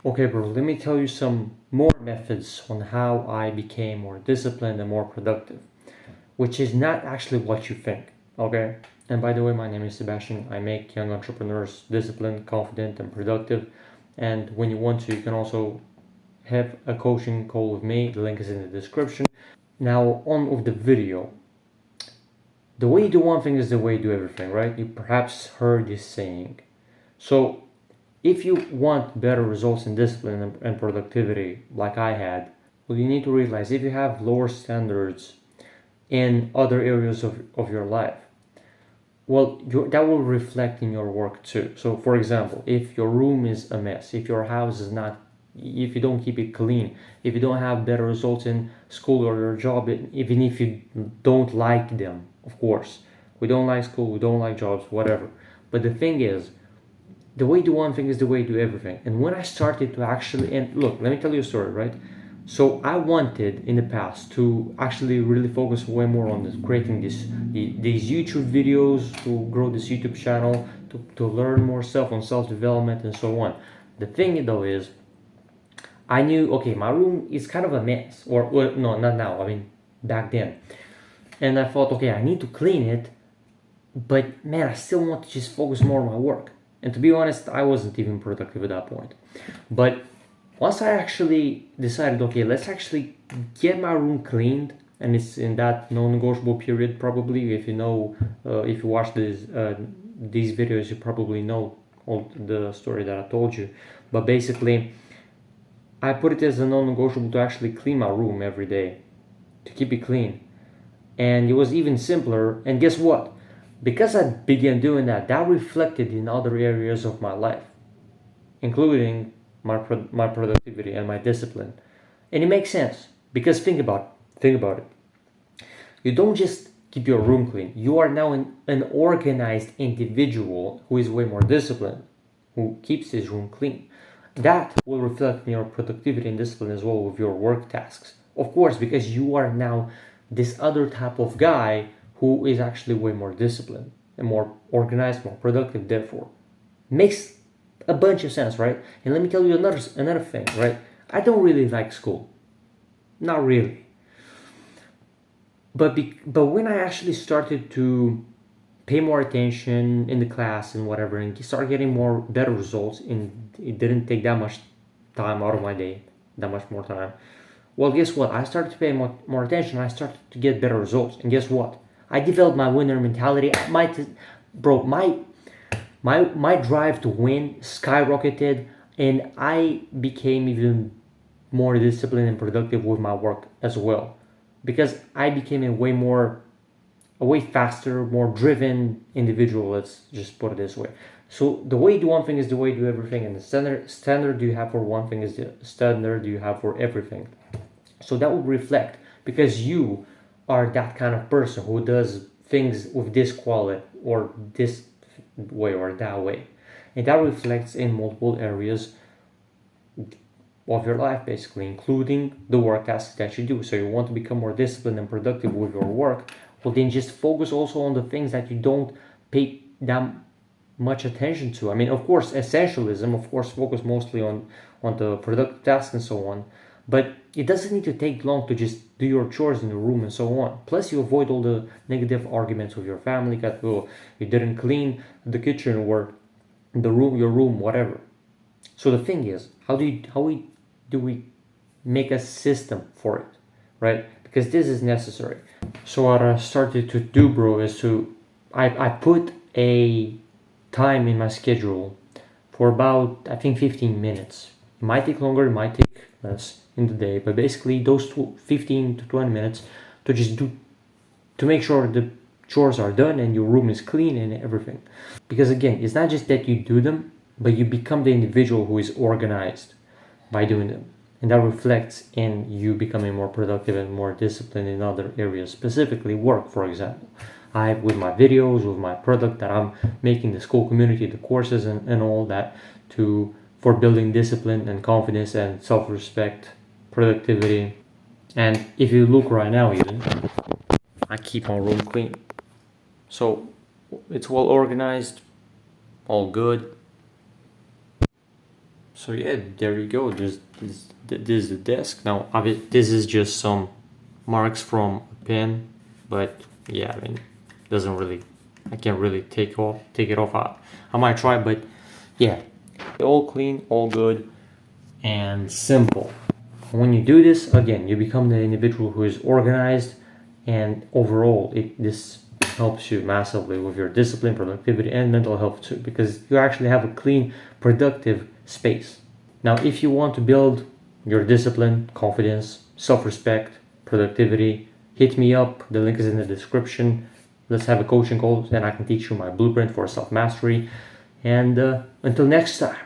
Okay, bro, let me tell you some more methods on how I became more disciplined and more productive, which is not actually what you think, okay? And by the way, my name is Sebastian. I make young entrepreneurs disciplined, confident, and productive. And when you want to, you can also have a coaching call with me. The link is in the description. Now, on with the video. The way you do one thing is the way you do everything, right? You perhaps heard this saying. So, if you want better results in discipline and productivity, like I had, well, you need to realize if you have lower standards in other areas of your life, well, that will reflect in your work too. So, for example, if your room is a mess, if your house is not, if you don't keep it clean, if you don't have better results in school or your job, even if you don't like them, of course, we don't like school, we don't like jobs, whatever. But the thing is, the way you do one thing is the way you do everything. And when I started to actually, and look, let me tell you a story, right? So I wanted in the past to actually really focus way more on this, creating these YouTube videos, to grow this YouTube channel, to learn more stuff on self-development and so on. The thing though is, I knew, okay, my room is kind of a mess, or no, not now, I mean, back then. And I thought, okay, I need to clean it, but man, I still want to just focus more on my work. And to be honest, I wasn't even productive at that point. But once I actually decided, okay, let's actually get my room cleaned, and it's in that non-negotiable period probably. If you know, if you watch these videos, you probably know all the story that I told you. But basically, I put it as a non-negotiable to actually clean my room every day, to keep it clean. And it was even simpler. And guess what? Because I began doing that, that reflected in other areas of my life, including my productivity and my discipline. And it makes sense because think about it. You don't just keep your room clean. You are now an organized individual who is way more disciplined, who keeps his room clean. That will reflect in your productivity and discipline as well with your work tasks. Of course, because you are now this other type of guy who is actually way more disciplined and more organized, more productive, therefore. Makes a bunch of sense, right? And let me tell you another thing, right? I don't really like school. Not really. But when I actually started to pay more attention in the class and whatever, and start getting more better results, and it didn't take that much time out of my day, that much more time. Well, guess what? I started to pay more attention. I started to get better results, and guess what? I developed my winner mentality. My drive to win skyrocketed, and I became even more disciplined and productive with my work as well, because I became a way faster, more driven individual. Let's just put it this way. So the way you do one thing is the way you do everything, and the standard you have for one thing is the standard you have for everything. So that will reflect, because you are that kind of person who does things with this quality or this way or that way, and that reflects in multiple areas of your life, basically, including the work tasks that you do. So you want to become more disciplined and productive with your work, well then just focus also on the things that you don't pay that much attention to. I mean, of course, essentialism, of course, focus mostly on the productive tasks and so on, but it doesn't need to take long to just do your chores in the room and so on. Plus, you avoid all the negative arguments with your family that, oh, you didn't clean the kitchen or the room, your room, whatever. So the thing is, how do we make a system for it, right? Because this is necessary. So what I started to do, bro, is I put a time in my schedule for about, I think, 15 minutes. It might take longer, it might take less in the day, but basically those 15 to 20 minutes to just do, to make sure the chores are done and your room is clean and everything. Because again, it's not just that you do them, but you become the individual who is organized by doing them, and that reflects in you becoming more productive and more disciplined in other areas, specifically work, for example. With my videos, with my product that I'm making, the school community, the courses and all that, for building discipline and confidence and self-respect, productivity. And if you look right now, even I keep my room clean, so it's well organized, all good. So yeah, there you go. This is the desk. Now, this is just some marks from a pen, but yeah, I mean, doesn't really, I can't really take it off. I might try, but yeah, all clean, all good, and simple. When you do this, again, you become the individual who is organized, and overall, this helps you massively with your discipline, productivity, and mental health too, because you actually have a clean, productive space. Now, if you want to build your discipline, confidence, self-respect, productivity, hit me up. The link is in the description. Let's have a coaching call, and I can teach you my blueprint for self-mastery. And until next time.